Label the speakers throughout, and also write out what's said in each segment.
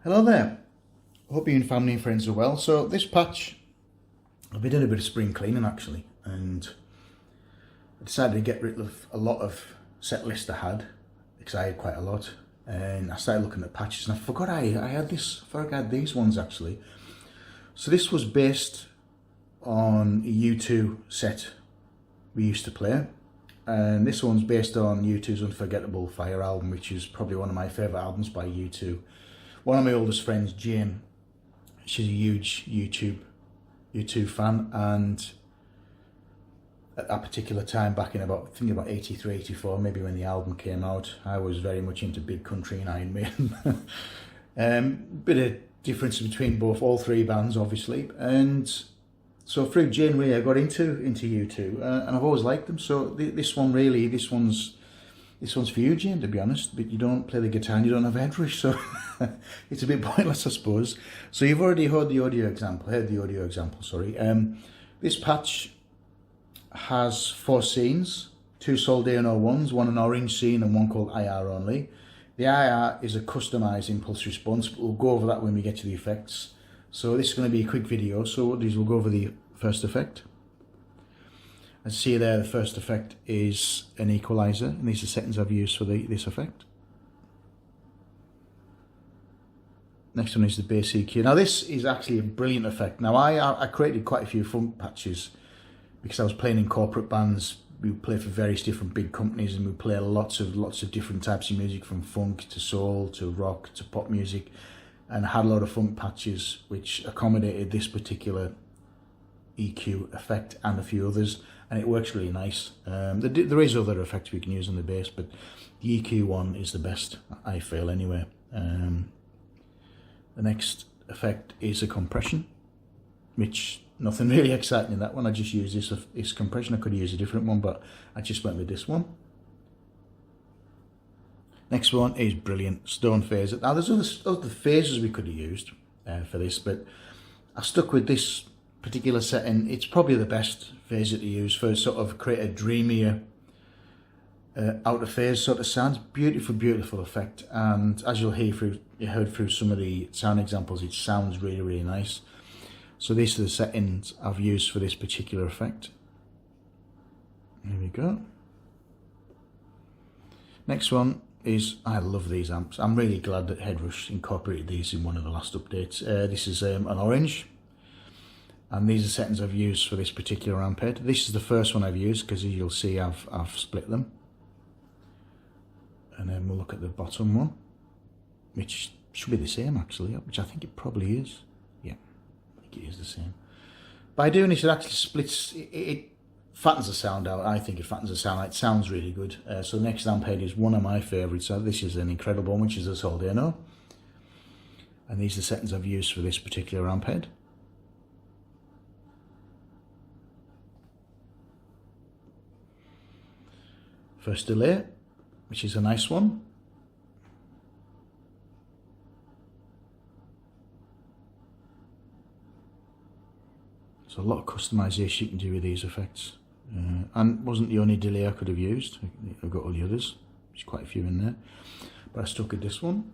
Speaker 1: Hello there, hope you and family and friends are well. So this patch, I've been doing a bit of spring cleaning actually, and I decided to get rid of a lot of set list I had, because I had quite a lot, and I started looking at patches and I forgot I had these ones actually. So this was based on a U2 set we used to play, and this one's based on U2's Unforgettable Fire album, which is probably one of my favourite albums by U2. One of my oldest friends, Jane, she's a huge U2 fan, and at that particular time, back in I think about 83, 84, maybe when the album came out, I was very much into Big Country and Iron Maiden. Bit of difference between all three bands, obviously, and so through Jane really I got into U2, and I've always liked them. So this one's for you, Jane, to be honest, but you don't play the guitar and you don't have Headrush, so it's a bit pointless, I suppose. So you've already heard the audio example, This patch has 4 scenes, 2 Soldano ones, one an orange scene and one called IR only. The IR is a customised impulse response, but we'll go over that when we get to the effects. So this is going to be a quick video, so what we'll go over the first effect. As you see there, the first effect is an equalizer, and these are settings I've used for this effect. Next one is the bass EQ. Now this is actually a brilliant effect. Now I created quite a few funk patches because I was playing in corporate bands. We would play for various different big companies, and we play lots of different types of music, from funk to soul to rock to pop music, and I had a lot of funk patches which accommodated this particular EQ effect and a few others, and it works really nice. There is other effects we can use on the bass, but the EQ one is the best, I feel anyway. The next effect is a compression, which nothing really exciting in that one. I just used this compression. I could have used a different one, but I just went with this one. Next one is brilliant, Stone Phaser. Now there's other phasers we could have used for this, but I stuck with this particular setting. It's probably the best phaser to use for sort of create a dreamier out of phase sort of sound. Beautiful, beautiful effect, and as you heard through some of the sound examples, it sounds really, really nice. So these are the settings I've used for this particular effect. There we go. Next one is, I love these amps. I'm really glad that Headrush incorporated these in one of the last updates. This is an orange, and these are settings I've used for this particular amp head. This is the first one I've used because as you'll see I've split them. And then we'll look at the bottom one, which should be the same actually, which I think it probably is. Yeah, I think it is the same. By doing this, it actually splits, it fattens the sound out. I think it fattens the sound out. It sounds really good. So the next amp head is one of my favourites. So this is an incredible one, which is a Soldano. And these are the settings I've used for this particular amp head. First delay, which is a nice one. So a lot of customization you can do with these effects. And wasn't the only delay I could have used. I've got all the others. There's quite a few in there. But I stuck with this one.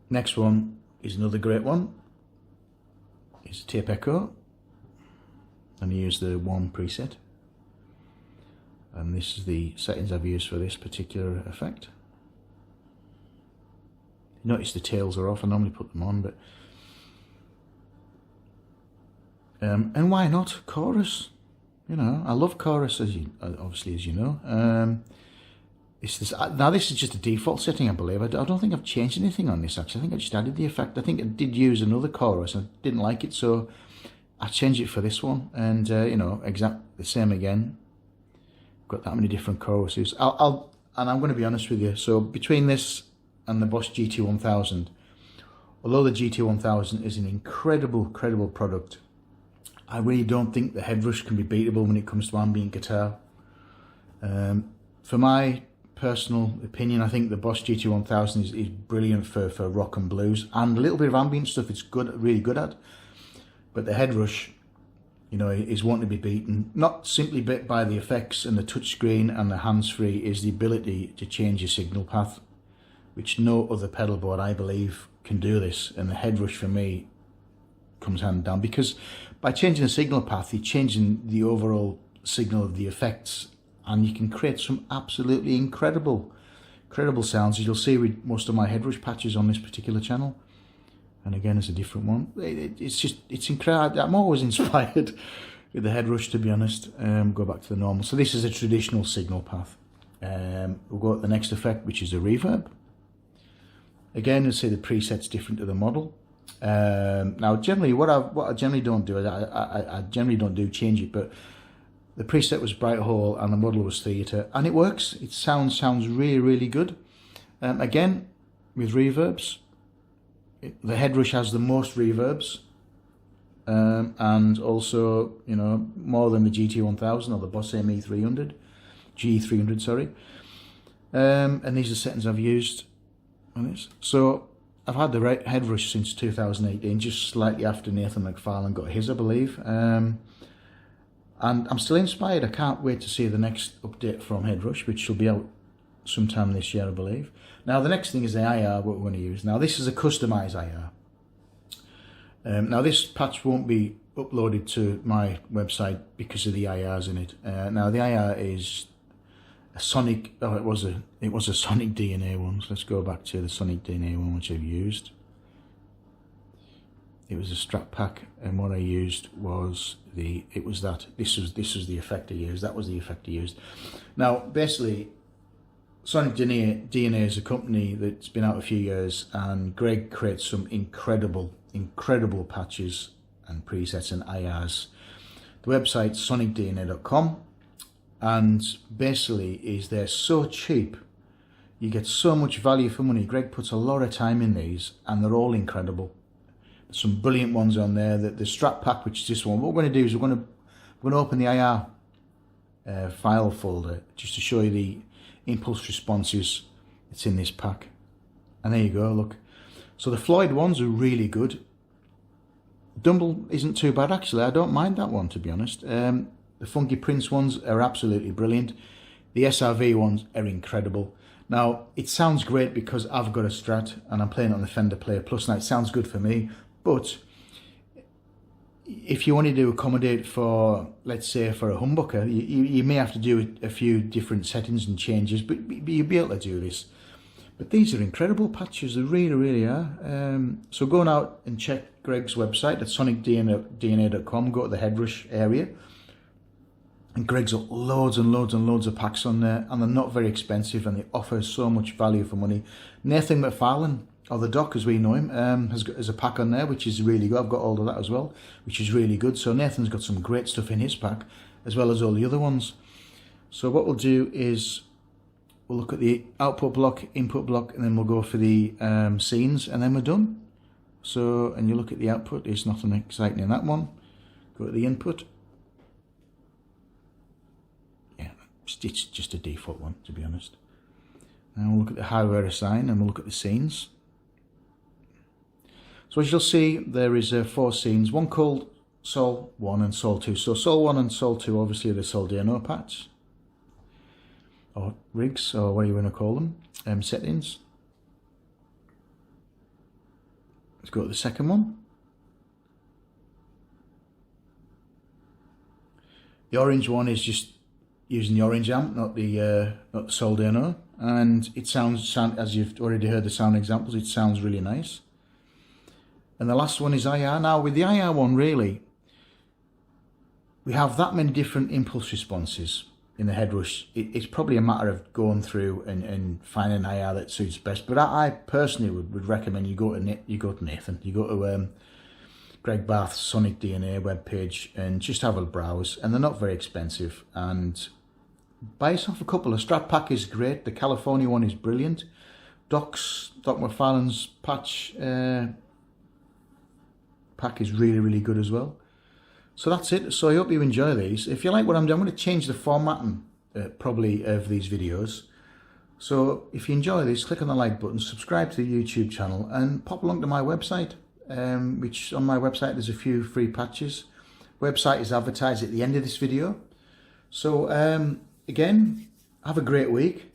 Speaker 1: Next one is another great one. It's a tape echo. And I use the one preset. And this is the settings I've used for this particular effect. Notice the tails are off. I normally put them on, but and why not Chorus? You know, I love Chorus, as you obviously as you know. Now this is just a default setting, I believe. I don't think I've changed anything on this actually. I think I just added the effect. I think I did use another Chorus. I didn't like it, so I changed it for this one. And you know, exactly the same again. Got that many different choruses. And I'm going to be honest with you. So between this and the Boss GT1000, although the GT1000 is an incredible product, I really don't think the Headrush can be beatable when it comes to ambient guitar. For my personal opinion, I think the Boss GT1000 is brilliant for rock and blues and a little bit of ambient stuff. It's good, really good at. But the Headrush, you know, is wanting to be beaten, not simply by the effects and the touchscreen and the hands-free, is the ability to change your signal path, which no other pedal board, I believe, can do this. And the Headrush, for me, comes hand down, because by changing the signal path, you're changing the overall signal of the effects, and you can create some absolutely incredible sounds, as you'll see with most of my Headrush patches on this particular channel. And again, it's a different one. It's incredible. I'm always inspired with the Headrush, to be honest. Go back to the normal. So this is a traditional signal path. We'll go to the next effect, which is a reverb. Again, you'll see the preset's different to the model. Now, generally, what I generally don't do is I generally don't change it, but the preset was Bright Hole and the model was Theatre, and it works. It sounds really good. Again, with reverbs. The Headrush has the most reverbs, and also, you know, more than the GT1000 or the Boss ME300, G300, sorry. And these are settings I've used on this. So I've had the Headrush since 2018, just slightly after Nathan McFarlane got his, I believe. And I'm still inspired. I can't wait to see the next update from Headrush, which will be out sometime this year, I believe. Now the next thing is the IR, what we're going to use. Now this is a customized IR. Now this patch won't be uploaded to my website because of the IRs in it. Now the IR is a Sonic, it was a Sonic DNA one. So let's go back to the Sonic DNA one, which I've used. It was a strap pack, and what I used was this was the effect I used. That was the effect I used. Now basically, Sonic DNA is a company that's been out a few years, and Greg creates some incredible patches and presets and IRs. The website's sonicdna.com, and basically they're so cheap. You get so much value for money. Greg puts a lot of time in these, and they're all incredible. Some brilliant ones on there. The strap pack, which is this one. What we're going to do is we're going to open the IR file folder just to show you the impulse responses that's in this pack. And there you go, look. So the Floyd ones are really good. Dumble isn't too bad actually. I don't mind that one, to be honest. The Funky Prince ones are absolutely brilliant. The SRV ones are incredible. Now, it sounds great because I've got a Strat and I'm playing it on the Fender Player Plus. Now, it sounds good for me, but if you wanted to accommodate for, let's say, for a humbucker, you may have to do a few different settings and changes, but you'll be able to do this. But these are incredible patches, they really, really are. So go out and check Greg's website at sonicdna.com, go to the Headrush area. And Greg's got loads and loads and loads of packs on there, and they're not very expensive, and they offer so much value for money. Nathan McFarlane, or the Doc as we know him, has a pack on there, which is really good. I've got all of that as well, which is really good. So Nathan's got some great stuff in his pack, as well as all the other ones. So what we'll do is we'll look at the output block, input block, and then we'll go for the scenes, and then we're done. So, and you look at the output, there's nothing exciting in that one. Go to the input. It's just a default one, to be honest. And we'll look at the hardware assign, and we'll look at the scenes. So as you'll see, there is 4 scenes, one called Sol 1 and Sol 2. So Sol 1 and Sol 2 obviously are the Soldano patch, or rigs, or what you want to call them, settings. Let's go to the second one. The orange one is just using the orange amp, not the Soldano, and it sounds, as you've already heard the sound examples, it sounds really nice. And the last one is IR. Now with the IR one, really, we have that many different impulse responses in the Headrush. It's probably a matter of going through and finding an IR that suits best. But I personally would recommend you go to Nathan, you go to Greg Bath's Sonic DNA webpage and just have a browse. And they're not very expensive. And buy yourself a couple. The Strat pack is great. The California one is brilliant. Doc McFarlane's patch pack is really, really good as well. So that's it. So I hope you enjoy these. If you like what I'm doing, I'm going to change the formatting probably of these videos. So if you enjoy this, click on the like button, subscribe to the YouTube channel, and pop along to my website, which on my website there's a few free patches. Website is advertised at the end of this video. So again, have a great week.